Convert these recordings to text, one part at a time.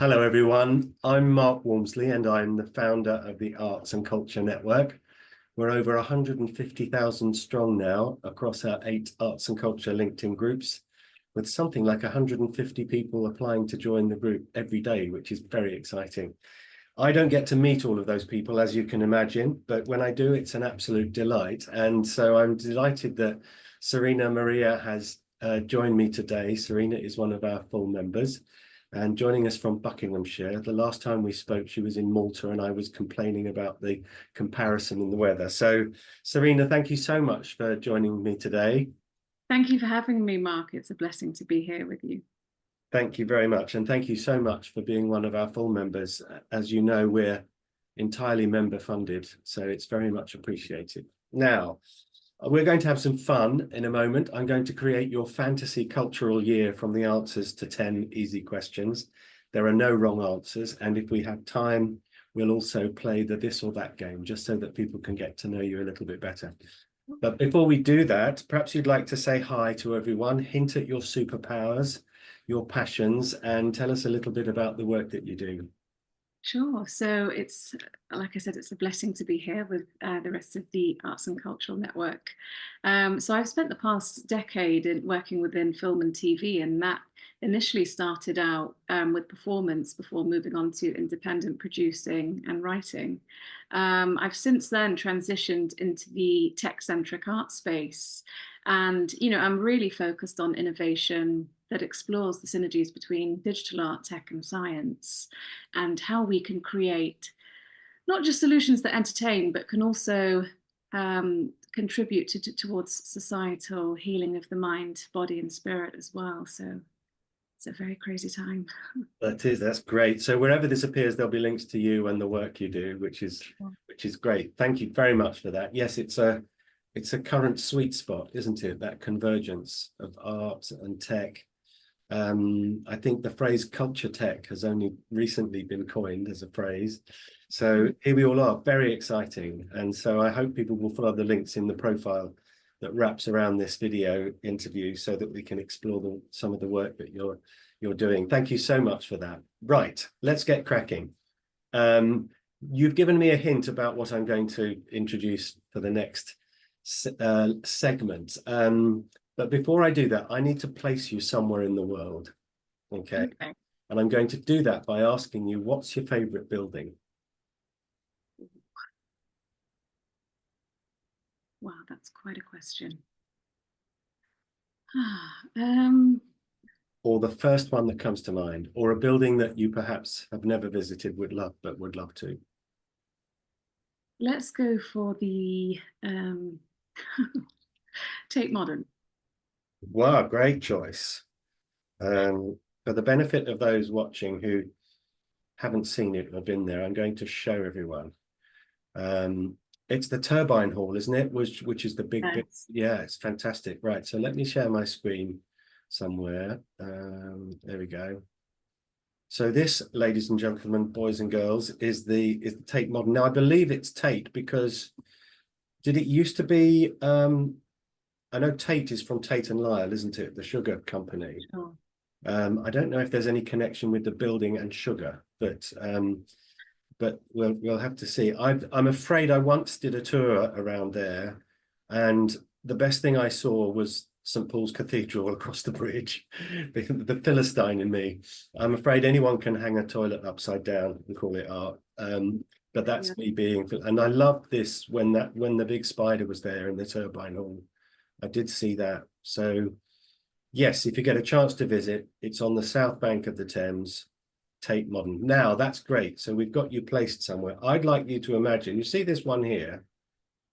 Hello, everyone. I'm Mark Walmsley, and I'm the founder of the Arts and Culture Network. We're over 150,000 strong now across our 8 arts and culture LinkedIn groups, with something like 150 people applying to join the group every day, which is very exciting. I don't get to meet all of those people, as you can imagine, but when I do, it's an absolute delight. And so I'm delighted that Serena Marija has joined me today. Serena is one of our full members and joining us from Buckinghamshire. The last time we spoke, she was in Malta and I was complaining about the comparison in the weather. So Serena, thank you so much for joining me today. Thank you for having me, Mark. It's a blessing to be here with you. Thank you very much. And thank you so much for being one of our full members. As you know, we're entirely member funded, so it's very much appreciated. Now, we're going to have some fun in a moment. I'm going to create your fantasy cultural year from the answers to 10 easy questions. There are no wrong answers. And if we have time, we'll also play the this or that game, just so that people can get to know you a little bit better. But before we do that, perhaps you'd like to say hi to everyone, hint at your superpowers, your passions, and tell us a little bit about the work that you do. Sure. So it's, like I said, it's a blessing to be here with the rest of the Arts and Cultural Network. So I've spent the past decade working within film and TV, and that initially started out with performance before moving on to independent producing and writing. I've since then transitioned into the tech-centric art space, and I'm really focused on innovation that explores the synergies between digital art, tech, and science, and how we can create not just solutions that entertain, but can also contribute towards societal healing of the mind, body, and spirit as well. So it's a very crazy time. That's great. So wherever this appears, there'll be links to you and the work you do, which is great. Thank you very much for that. Yes, it's a current sweet spot, isn't it? That convergence of art and tech. I think the phrase culture tech has only recently been coined as a phrase. So here we all are, very exciting. And so I hope people will follow the links in the profile that wraps around this video interview so that we can explore some of the work that you're doing. Thank you so much for that. Right, let's get cracking. You've given me a hint about what I'm going to introduce for the next segment. But before I do that, I need to place you somewhere in the world, okay? And I'm going to do that by asking you, what's your favorite building? Wow, that's quite a question. Or the first one that comes to mind, or a building that you perhaps have never visited, would love to. Let's go for the Tate Modern. Wow, great choice. For the benefit of those watching who haven't seen it or been there, I'm going to show everyone. It's the turbine hall, isn't it? Which is the big bit. Yeah, it's fantastic. Right, so let me share my screen somewhere. There we go. So this, ladies and gentlemen, boys and girls, is the Tate Modern. Now I believe it's Tate because did it used to be? I know Tate is from Tate and Lyle, isn't it? The sugar company. Sure. I don't know if there's any connection with the building and sugar, but we'll have to see. I'm afraid I once did a tour around there, and the best thing I saw was St. Paul's Cathedral across the bridge. The Philistine in me. I'm afraid anyone can hang a toilet upside down and call it art. But that's me being, and I loved this when the big spider was there in the turbine hall. I did see that. So yes, if you get a chance to visit, it's on the south bank of the Thames, Tate Modern. Now that's great. So we've got you placed somewhere. I'd like you to imagine, you see this one here?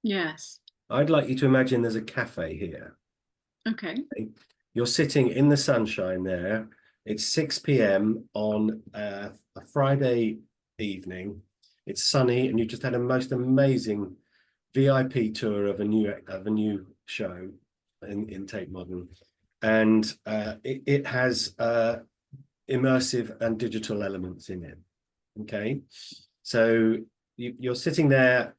Yes. I'd like you to imagine there's a cafe here. Okay. You're sitting in the sunshine there. It's 6 p.m. on a Friday evening. It's sunny, and you just had a most amazing VIP tour of a new show in Tate Modern, and it has immersive and digital elements in it. Okay, so you're sitting there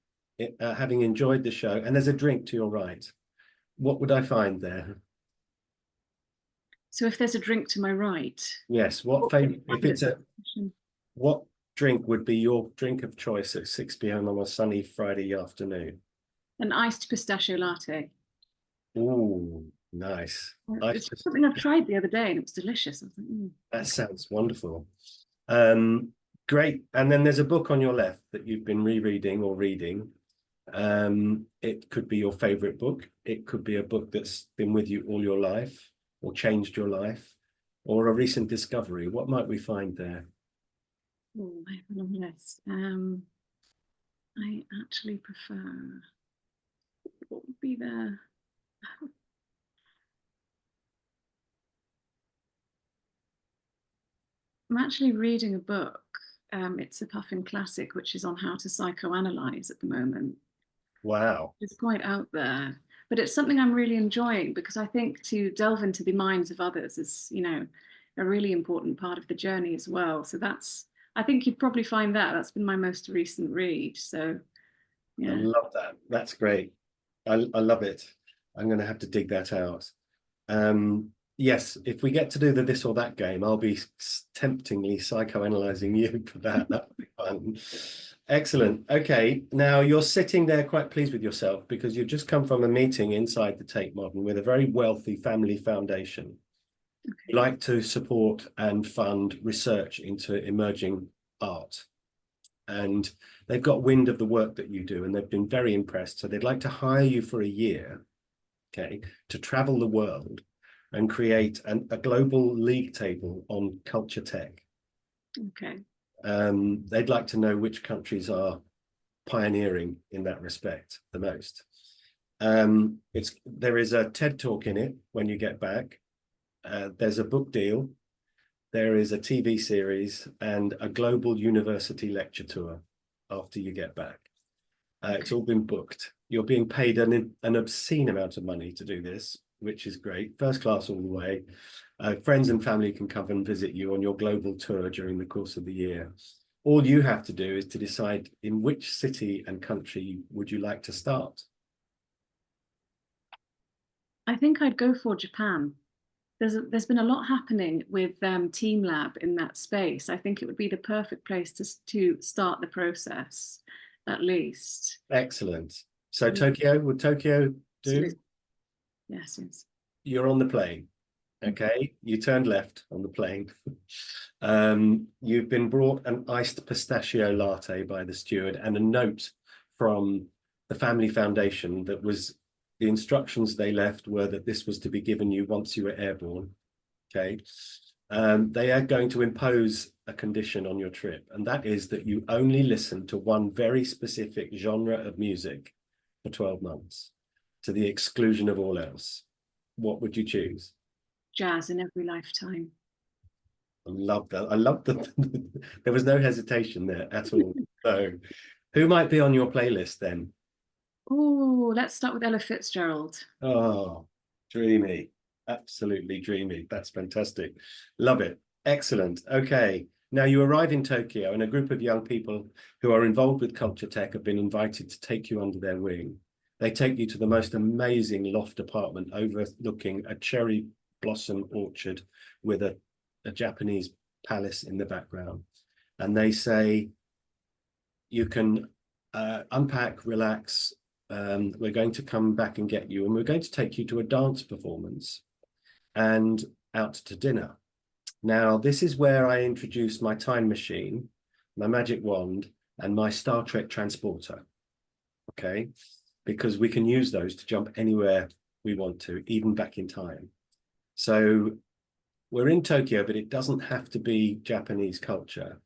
having enjoyed the show, and there's a drink to your right. What would I find there? So if there's a drink to my right. Yes, what favorite? If it's a what drink would be your drink of choice at 6 p.m. on a sunny Friday afternoon? An iced pistachio latte. Ooh, nice. It's something I tried the other day and it was delicious. I was like, That sounds wonderful. Great. And then there's a book on your left that you've been rereading or reading. It could be your favorite book. It could be a book that's been with you all your life or changed your life, or a recent discovery. What might we find there? oh, I have a long list. I actually prefer, what would be there? I'm actually reading a book. It's a Puffin classic, which is on how to psychoanalyze at the moment. Wow. It's quite out there, but it's something I'm really enjoying because I think to delve into the minds of others is, you know, a really important part of the journey as well. So that's, I think you'd probably find that that's been my most recent read. So I yeah. love that. That's great. I love it. I'm going to have to dig that out. Yes, if we get to do the this or that game, I'll be temptingly psychoanalyzing you for that. That would be fun. Excellent. Okay, now you're sitting there quite pleased with yourself because you've just come from a meeting inside the Tate Modern with a very wealthy family foundation. Okay. You like to support and fund research into emerging art. And they've got wind of the work that you do and they've been very impressed. So they'd like to hire you for a year, okay, to travel the world and create a global league table on culture tech. Okay. They'd like to know which countries are pioneering in that respect the most. There is a TED talk in it when you get back. There's a book deal. There is a TV series and a global university lecture tour after you get back. It's all been booked. You're being paid an obscene amount of money to do this, which is great. First class all the way. Friends and family can come and visit you on your global tour during the course of the year. All you have to do is to decide in which city and country would you like to start. I think I'd go for Japan. There's been a lot happening with Team Lab in that space. I think it would be the perfect place to start the process, at least. Excellent. So Tokyo, would Tokyo do? Absolutely. Yes, yes. You're on the plane. Okay, you turned left on the plane. You've been brought an iced pistachio latte by the steward and a note from the family foundation that was the instructions they left were that this was to be given you once you were airborne. Okay, they are going to impose a condition on your trip, and that is that you only listen to one very specific genre of music for 12 months, to the exclusion of all else. What would you choose? Jazz in every lifetime. I love that. I love that. There was no hesitation there at all. So, who might be on your playlist then? Oh, let's start with Ella Fitzgerald. Oh, dreamy. Absolutely dreamy. That's fantastic. Love it. Excellent. Okay. Now you arrive in Tokyo and a group of young people who are involved with culture tech have been invited to take you under their wing. They take you to the most amazing loft apartment overlooking a cherry blossom orchard with a Japanese palace in the background. And they say, you can unpack, relax. We're going to come back and get you, and we're going to take you to a dance performance and out to dinner. Now, this is where I introduce my time machine, my magic wand, and my Star Trek transporter, okay? Because we can use those to jump anywhere we want to, even back in time. So we're in Tokyo, but it doesn't have to be Japanese culture.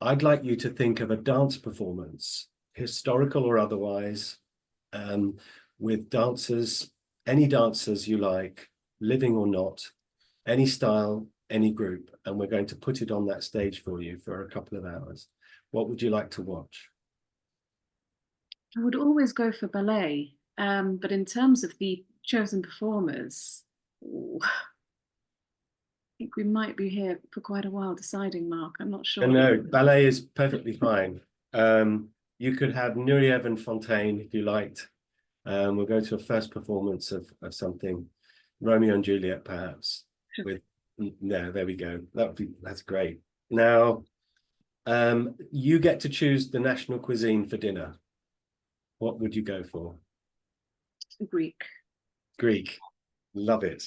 I'd like you to think of a dance performance, historical or otherwise, with dancers, any dancers you like, living or not, any style, any group, and we're going to put it on that stage for you for a couple of hours. What would you like to watch? I would always go for ballet, but in terms of the chosen performers, ooh, I think we might be here for quite a while deciding, Mark. I'm not sure. No, ballet is perfectly fine. You could have Nureyev and Fontaine if you liked. We'll go to a first performance of something, Romeo and Juliet, perhaps. With no, there we go. That's great. Now, You get to choose the national cuisine for dinner. What would you go for? Greek. Greek. Love it.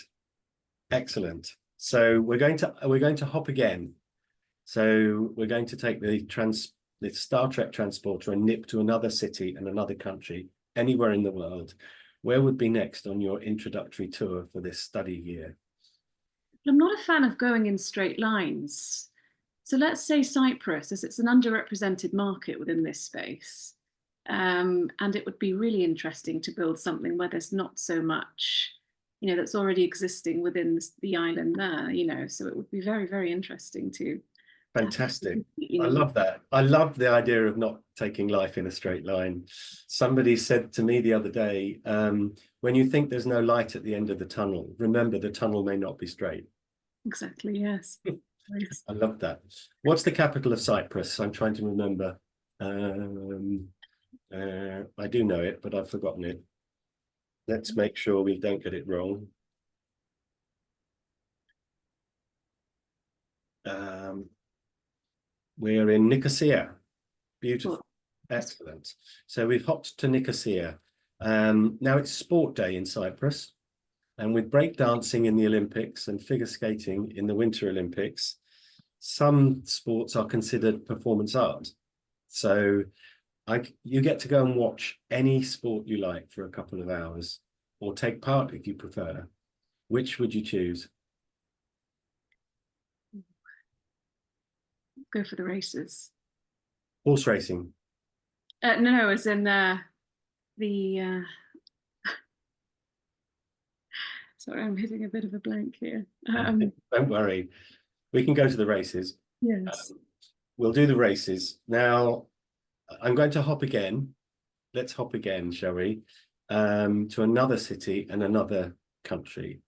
Excellent. So we're going to hop again. So we're going to take the Star Trek transporter and nip to another city and another country, anywhere in the world. Where would be next on your introductory tour for this study year? I'm not a fan of going in straight lines. So let's say Cyprus, as it's an underrepresented market within this space. And it would be really interesting to build something where there's not so much, that's already existing within the island there, so it would be very, very interesting to. Fantastic. I love that. I love the idea of not taking life in a straight line. Somebody said to me the other day, when you think there's no light at the end of the tunnel, remember the tunnel may not be straight. Exactly, yes. I love that. What's the capital of Cyprus? I'm trying to remember. I do know it, but I've forgotten it. Let's make sure we don't get it wrong. We're in Nicosia. Beautiful. Cool. Excellent. So we've hopped to Nicosia. Now it's sport day in Cyprus. And with breakdancing in the Olympics and figure skating in the Winter Olympics, some sports are considered performance art. So you get to go and watch any sport you like for a couple of hours, or take part if you prefer. Which would you choose? Go for the races. Horse racing? No, as in sorry, I'm hitting a bit of a blank here. Don't worry. We can go to the races. Yes. We'll do the races. Now, I'm going to hop again. Let's hop again, shall we? To another city and another country.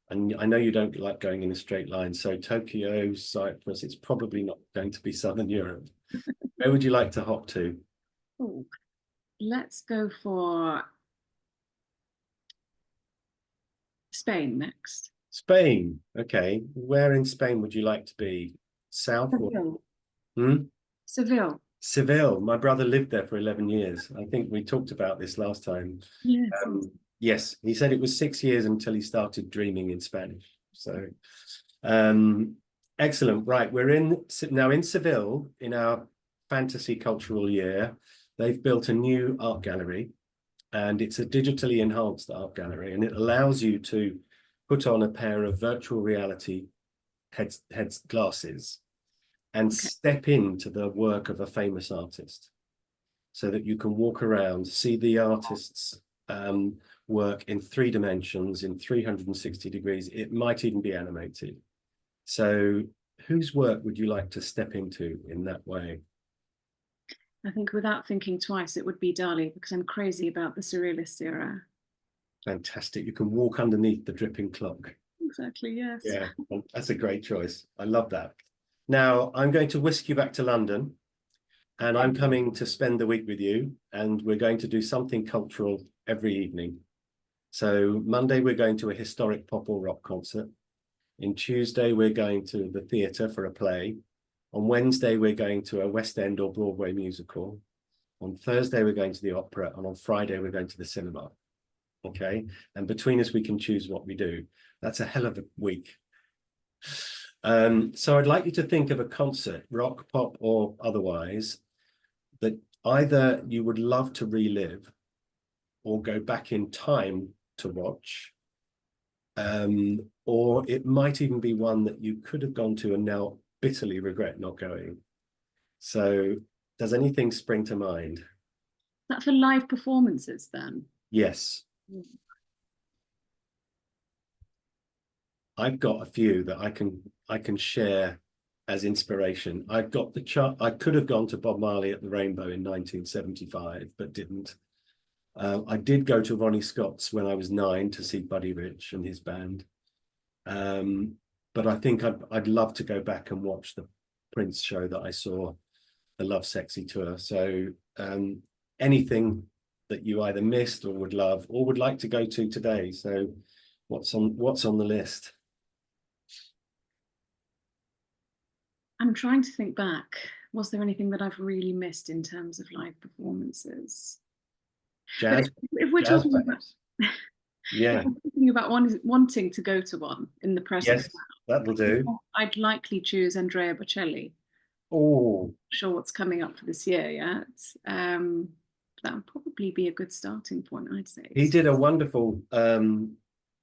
And I know you don't like going in a straight line. So Tokyo, Cyprus, it's probably not going to be Southern Europe. Where would you like to hop to? Oh, let's go for Spain next. Spain. Okay. Where in Spain would you like to be? South? Seville. Seville. Seville. My brother lived there for 11 years. I think we talked about this last time. Yes. Yes, he said it was 6 years until he started dreaming in Spanish. So, excellent. Right, we're now in Seville in our fantasy cultural year. They've built a new art gallery, and it's a digitally enhanced art gallery, and it allows you to put on a pair of virtual reality heads glasses and step into the work of a famous artist, so that you can walk around, see the artist's work in 3 dimensions, in 360 degrees. It might even be animated. So whose work would you like to step into in that way? I think without thinking twice, it would be Dali, because I'm crazy about the Surrealist era. Fantastic. You can walk underneath the dripping clock. Exactly, yes. Yeah, that's a great choice. I love that. Now, I'm going to whisk you back to London, and I'm coming to spend the week with you, and we're going to do something cultural every evening. So Monday, we're going to a historic pop or rock concert. On Tuesday, we're going to the theatre for a play. On Wednesday, we're going to a West End or Broadway musical. On Thursday, we're going to the opera. And on Friday, we're going to the cinema. Okay. And between us, we can choose what we do. That's a hell of a week. So I'd like you to think of a concert, rock, pop, or otherwise, that either you would love to relive or go back in time to watch, or it might even be one that you could have gone to and now bitterly regret not going. So does anything spring to mind? Is that for live performances then? Yes. I've got a few that I can share as inspiration. I've got I could have gone to Bob Marley at the Rainbow in 1975, but didn't. I did go to Ronnie Scott's when I was 9 to see Buddy Rich and his band. But I think I'd love to go back and watch the Prince show that I saw, the Love Sexy tour. So anything that you either missed or would love or would like to go to today. So what's on the list? I'm trying to think back. Was there anything that I've really missed in terms of live performances? But Jazz, if we're jazz talking about perhaps. if Yeah. we're talking about wanting to go to one in the present Yes, that'll do. now, I'd likely choose Andrea Bocelli. Oh, Sure what's coming up for this year yet. That would probably be a good starting point, I'd say. he did a wonderful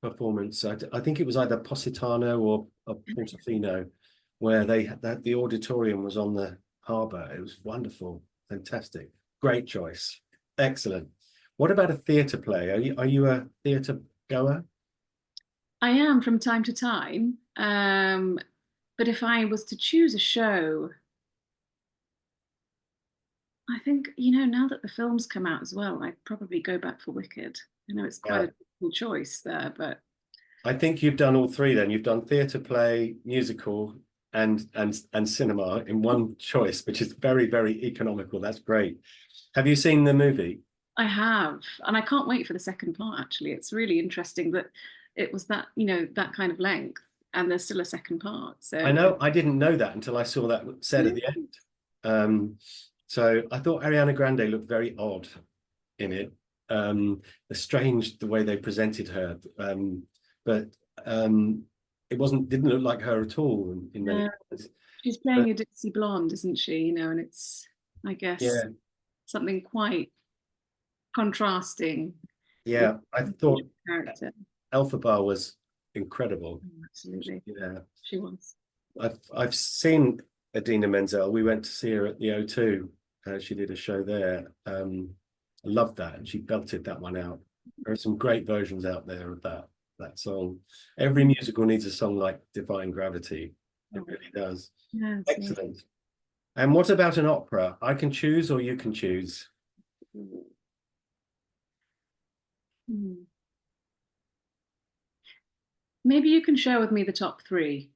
performance. I think it was either Positano or Portofino, where they had that the auditorium was on the harbour. It was wonderful, fantastic, great choice, excellent. What about a theatre play? Are you a theatre goer? I am from time to time, but if I was to choose a show, I think, now that the film's come out as well, I'd probably go back for Wicked. I know it's quite Yeah, a difficult choice there, but I think you've done all three. Then you've done theatre play, musical, and cinema in one choice, which is very, very economical. That's great. Have you seen the movie? I have, and I can't wait for the second part, actually. It's really interesting that it was that, that kind of length, and there's still a second part. I So, know I didn't know that until I saw that said at yeah. the end. So I thought Ariana Grande looked very odd in it. The way they presented her, but didn't look like her at all in many ways. She's But playing a Dixie Blonde, isn't she? And it's, I guess, yeah, something quite contrasting with yeah, I the thought character. Elphaba was incredible. Oh, absolutely, Yeah, she was. I've seen Adina Menzel. We went to see her at the O2. She did a show there. I loved that, and she belted that one out. There are some great versions out there of that song. Every musical needs a song like Defying Gravity. It Oh, really does. yes, yes. Excellent. And what about an opera? I can choose, or you can choose. Hmm. Maybe you can share with me the top three.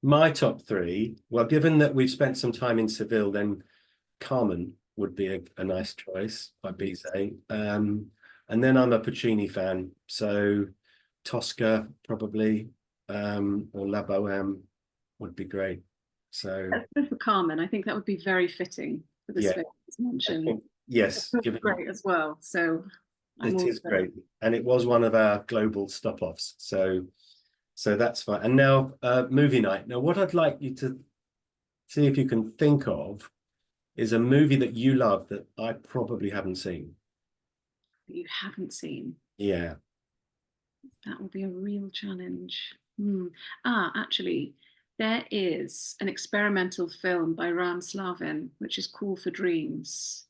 My top three. Well, given that we've spent some time in Seville, then Carmen would be a nice choice by Bizet. And then I'm a Puccini fan, so Tosca probably, or La Boheme would be great. So Let's go for Carmen. I think that would be very fitting for this yeah, film, as I mentioned. think yes, It's great as well. So I'm it all is for that. great, and it was one of our global stop-offs. So that's fine. And now movie night. Now, what I'd like you to see if you can think of is a movie that you love that I probably haven't seen. That you haven't seen. Yeah. That will be a real challenge. Actually, there is an experimental film by Ram Slavin, which is Call for Dreams.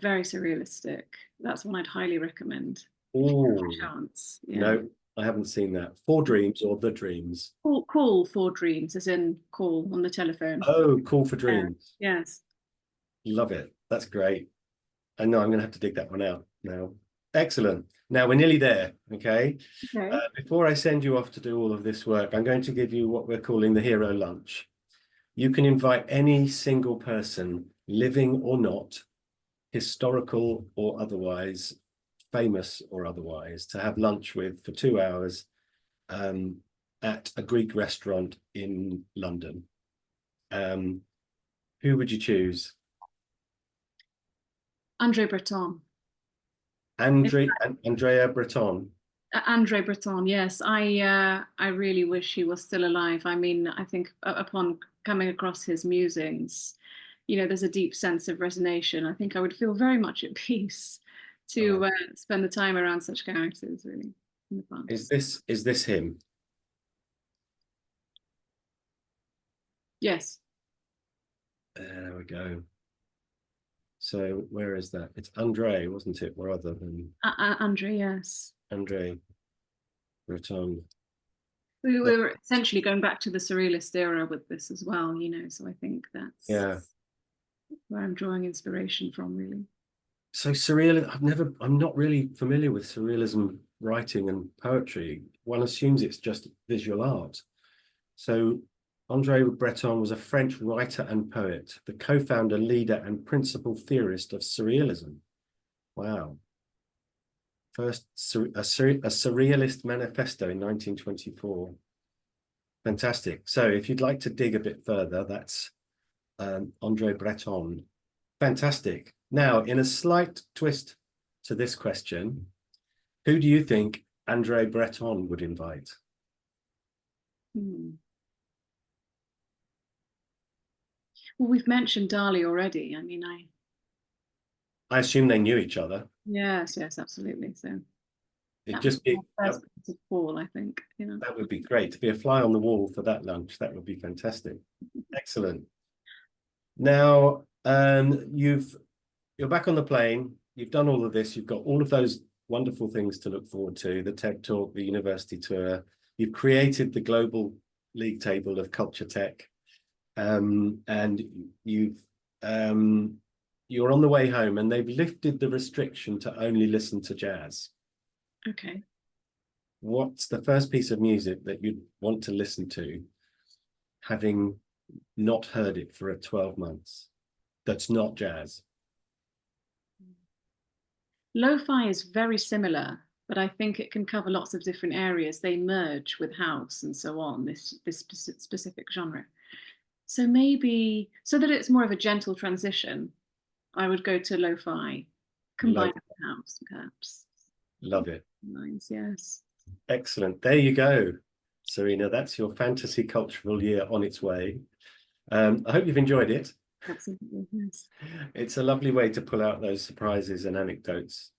Very surrealistic. That's one I'd highly recommend. Oh, Chance. Yeah. no, I haven't seen that. Four Dreams or The Dreams? Call for Dreams, as in call on the telephone. Oh, Call for Dreams. Yes. Love it. That's great. I know I'm going to have to dig that one out now. Excellent. Now we're nearly there. Okay. Okay. Before I send you off to do all of this work, I'm going to give you what we're calling the hero lunch. You can invite any single person, living or not, historical or otherwise, famous or otherwise, to have lunch with for 2 hours at a Greek restaurant in London. Who would you choose? Andre Breton. Andrea Breton. Andre Breton, yes. I really wish he was still alive. I mean, I think upon coming across his musings, there's a deep sense of resonation. I think I would feel very much at peace to spend the time around such characters, really, in the past. Is this him? Yes. There we go. So where is that? It's Andre, wasn't it? Rather than Andre, yes. Andre Breton. We were essentially going back to the surrealist era with this as well, so I think that's where I'm drawing inspiration from, really. So I'm not really familiar with surrealism writing and poetry. One assumes it's just visual art. So Andre Breton was a French writer and poet, the co-founder, leader, and principal theorist of surrealism. Wow. First, a surrealist manifesto in 1924. Fantastic. So if you'd like to dig a bit further, that's Andre Breton. Fantastic. Now, in a slight twist to this question, who do you think Andre Breton would invite? Well, we've mentioned Dali already. I mean, I assume they knew each other. yes, absolutely. So It'd that was just be my first point of call, I think. that would be great to be a fly on the wall for that lunch. That would be fantastic. Excellent. Now, you're back on the plane. You've done all of this. You've got all of those wonderful things to look forward to, the TED Talk, the university tour. You've created the global league table of culture tech. And you're on the way home, and they've lifted the restriction to only listen to jazz. Okay. What's the first piece of music that you'd want to listen to, having not heard it for 12 months, that's not jazz? Lo-fi is very similar, but I think it can cover lots of different areas. They merge with house and so on, this specific genre. So maybe, so that it's more of a gentle transition, I would go to lo-fi, combined with house, perhaps. Love it. Nice, yes. Excellent. There you go, Serena. That's your fantasy cultural year on its way. I hope you've enjoyed it. Absolutely, yes. It's a lovely way to pull out those surprises and anecdotes.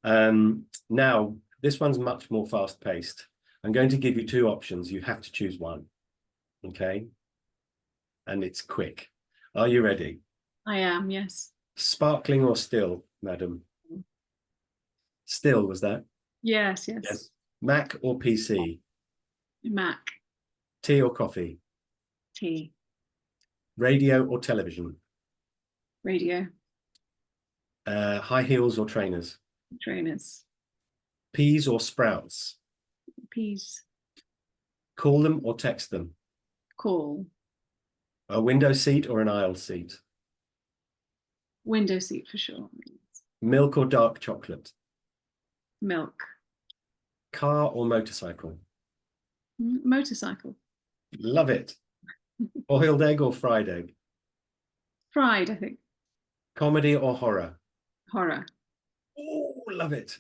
Now, this one's much more fast-paced. I'm going to give you two options. You have to choose one, okay? And it's quick. Are you ready? I am, yes. Sparkling or still, madam? Still, was that? Yes. Yes. Mac or PC? Mac. Tea or coffee? Tea. Radio or television? Radio. High heels or trainers? Trainers. Peas or sprouts? Peas. Call them or text them? Call. A window seat or an aisle seat? Window seat for sure. Milk or dark chocolate? Milk. Car or motorcycle? Motorcycle. Love it. Boiled egg or fried egg? Fried, I think. Comedy or horror? Horror. Oh, love it.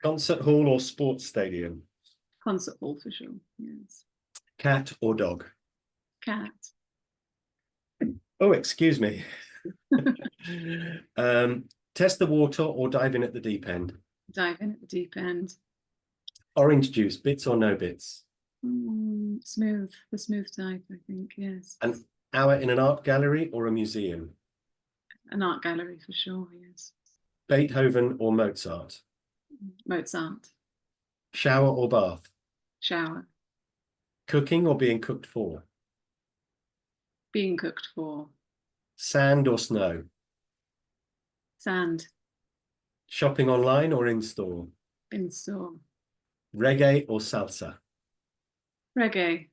Concert hall or sports stadium? Concert hall for sure, yes. Cat or dog? Cat. Oh, excuse me. Test the water or dive in at the deep end? Dive in at the deep end. Orange juice, bits or no bits? Smooth, the smooth type, I think, yes. An hour in an art gallery or a museum? An art gallery for sure, yes. Beethoven or Mozart? Mozart. Shower or bath? Shower. Cooking or being cooked for? Being cooked for. Sand or snow? Sand. Shopping online or in store? In store. Reggae or salsa? Reggae.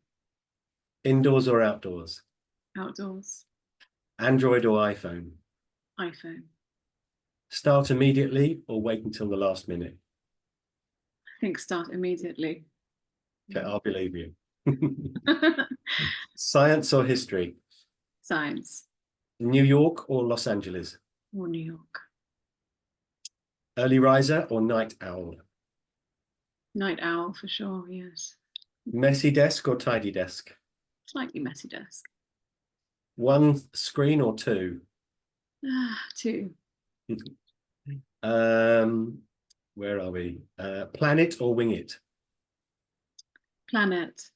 Indoors or outdoors? Outdoors. Android or iPhone? iPhone. Start immediately or wait until the last minute? I think start immediately. Okay, I'll believe you. Science or history? Science. New York or Los Angeles? Or New York. Early riser or night owl? Night owl for sure, yes. Messy desk or tidy desk? Slightly messy desk. One screen or two? Two. Where are we? Planet or wing it? Planet.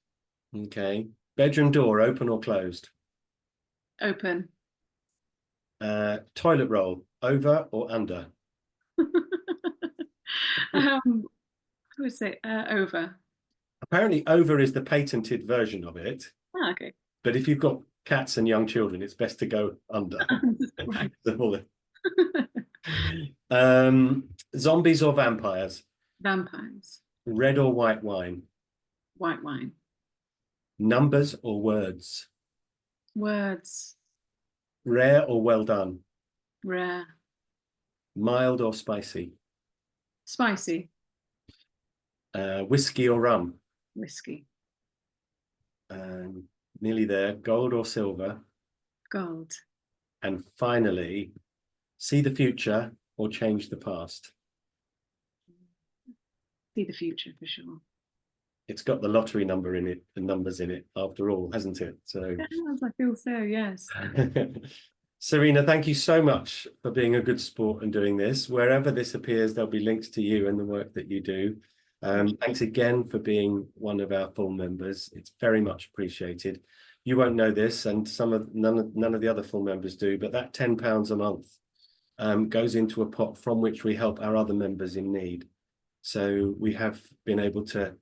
Okay. Bedroom door, open or closed? Open. Toilet roll, over or under? I would say over. Apparently over is the patented version of it. Okay. But if you've got cats and young children, it's best to go under. Right. Zombies or vampires? Vampires. Red or white wine? White wine. Numbers or words? Words. Rare or well done? Rare. Mild or spicy? Spicy. Whiskey or rum? Whiskey. Nearly there. Gold or silver? God. And finally, see the future or change the past. See the future for sure. It's got the lottery number in it, the numbers in it, after all, hasn't it? So, Yes, I feel so, yes. Serena, thank you so much for being a good sport and doing this. Wherever this appears, there'll be links to you and the work that you do. Thanks again for being one of our full members. It's very much appreciated. You won't know this, and none of the other full members do, but that £10 a month goes into a pot from which we help our other members in need. So we have been able to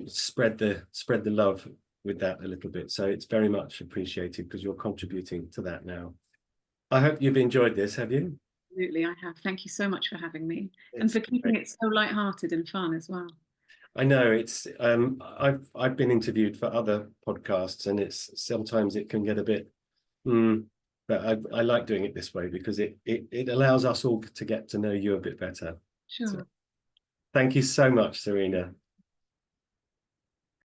spread the love with that a little bit. So it's very much appreciated because you're contributing to that now. I hope you've enjoyed this, have you? Absolutely, I have. Thank you so much for having me and for keeping great. it so light-hearted and fun as well. I know it's I've been interviewed for other podcasts, and it's sometimes it can get a bit but I like doing it this way because it allows us all to get to know you a bit better. Sure. So, thank you so much, Serena.